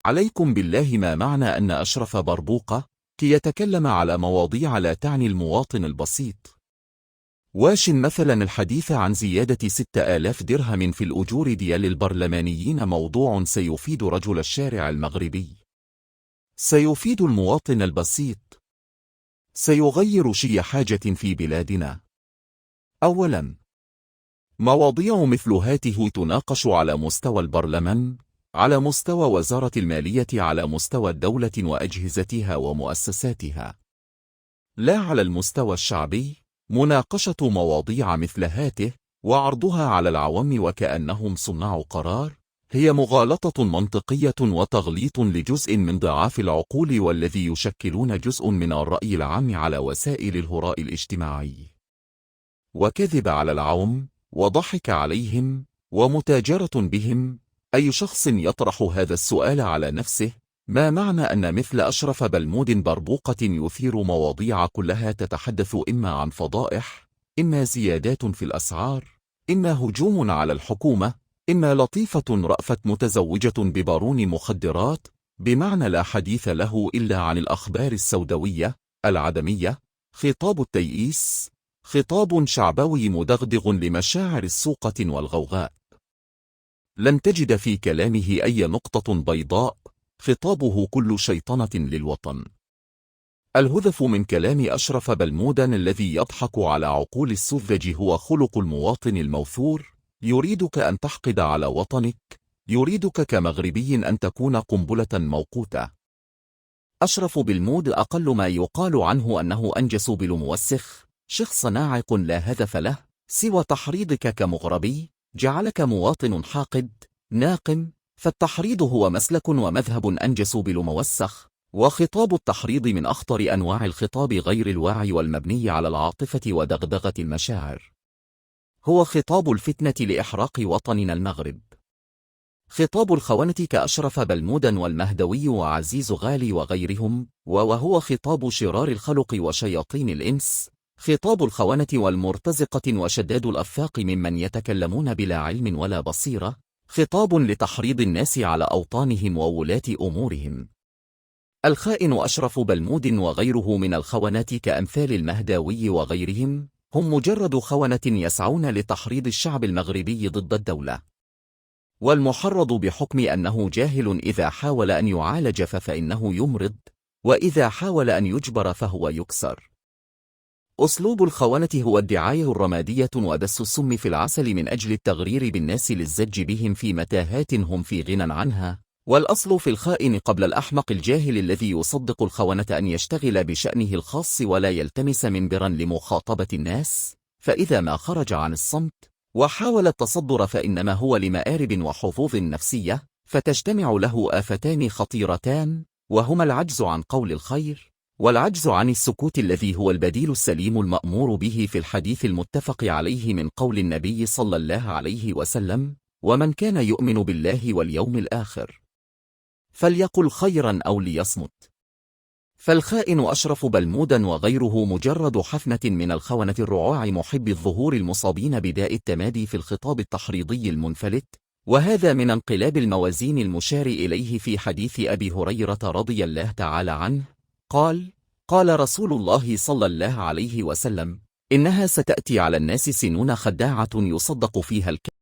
عليكم بالله، ما معنى أن أشرف بربوقة كي يتكلم على مواضيع لا تعني المواطن البسيط؟ واش مثلا الحديث عن زيادة 6000 درهم في الأجور ديال البرلمانيين موضوع سيفيد رجل الشارع المغربي، سيفيد المواطن البسيط، سيغير شي حاجة في بلادنا. أولا، مواضيع مثل هاته تناقش على مستوى البرلمان، على مستوى وزارة المالية، على مستوى الدولة وأجهزتها ومؤسساتها، لا على المستوى الشعبي. مناقشة مواضيع مثل هاته وعرضها على العوام وكأنهم صناع قرار هي مغالطة منطقية وتغليط لجزء من ضعاف العقول والذي يشكلون جزء من الرأي العام على وسائل الهراء الاجتماعي، وكذب على العوام وضحك عليهم ومتاجرة بهم. أي شخص يطرح هذا السؤال على نفسه، ما معنى أن مثل أشرف بلمود بربوقة يثير مواضيع كلها تتحدث إما عن فضائح، إما زيادات في الأسعار، إما هجوم على الحكومة، إما لطيفة رأفت متزوجة ببارون مخدرات، بمعنى لا حديث له إلا عن الأخبار السوداوية العدمية، خطاب التيئيس، خطاب شعبوي مدغدغ لمشاعر السوقة والغوغاء. لن تجد في كلامه أي نقطة بيضاء، خطابه كل شيطنة للوطن. الهدف من كلام أشرف بلمود الذي يضحك على عقول السذج هو خلق المواطن الموثور، يريدك أن تحقد على وطنك، يريدك كمغربي أن تكون قنبلة موقوتة. أشرف بلمود أقل ما يقال عنه أنه أنجس بالموسخ، شخص ناعق لا هدف له سوى تحريضك كمغربي، جعلك مواطن حاقد ناقم. فالتحريض هو مسلك ومذهب أنجس بالموسخ، وخطاب التحريض من أخطر أنواع الخطاب غير الواعي والمبني على العاطفة ودغدغة المشاعر. هو خطاب الفتنة لإحراق وطننا المغرب، خطاب الخونة كأشرف بلمود والمهدوي وعزيز غالي وغيرهم، وهو خطاب شرار الخلق وشياطين الإنس، خطاب الخونة والمرتزقة وشداد الأفاق ممن يتكلمون بلا علم ولا بصيرة، خطاب لتحريض الناس على أوطانهم وولاة أمورهم. الخائن أشرف بلمود وغيره من الخونات كأمثال المهداوي وغيرهم هم مجرد خونة يسعون لتحريض الشعب المغربي ضد الدولة، والمحرض بحكم أنه جاهل إذا حاول أن يعالج فإنه يمرض، وإذا حاول أن يجبر فهو يكسر. أسلوب الخونة هو الدعاية الرمادية ودس السم في العسل من أجل التغرير بالناس للزج بهم في متاهات هم في غنى عنها. والأصل في الخائن قبل الأحمق الجاهل الذي يصدق الخونة أن يشتغل بشأنه الخاص ولا يلتمس منبرا لمخاطبة الناس، فإذا ما خرج عن الصمت وحاول التصدر فإنما هو لمآرب وحظوظ نفسية، فتجتمع له آفتان خطيرتان، وهما العجز عن قول الخير، والعجز عن السكوت الذي هو البديل السليم المأمور به في الحديث المتفق عليه من قول النبي صلى الله عليه وسلم: ومن كان يؤمن بالله واليوم الآخر فليقل خيرا أو ليصمت. فالخائن أشرف بلمود وغيره مجرد حفنة من الخونة الرعاع محب الظهور المصابين بداء التمادي في الخطاب التحريضي المنفلت، وهذا من انقلاب الموازين المشار إليه في حديث أبي هريرة رضي الله تعالى عنه قال: قال رسول الله صلى الله عليه وسلم: إنها ستأتي على الناس سنون خداعة يصدق فيها الكذب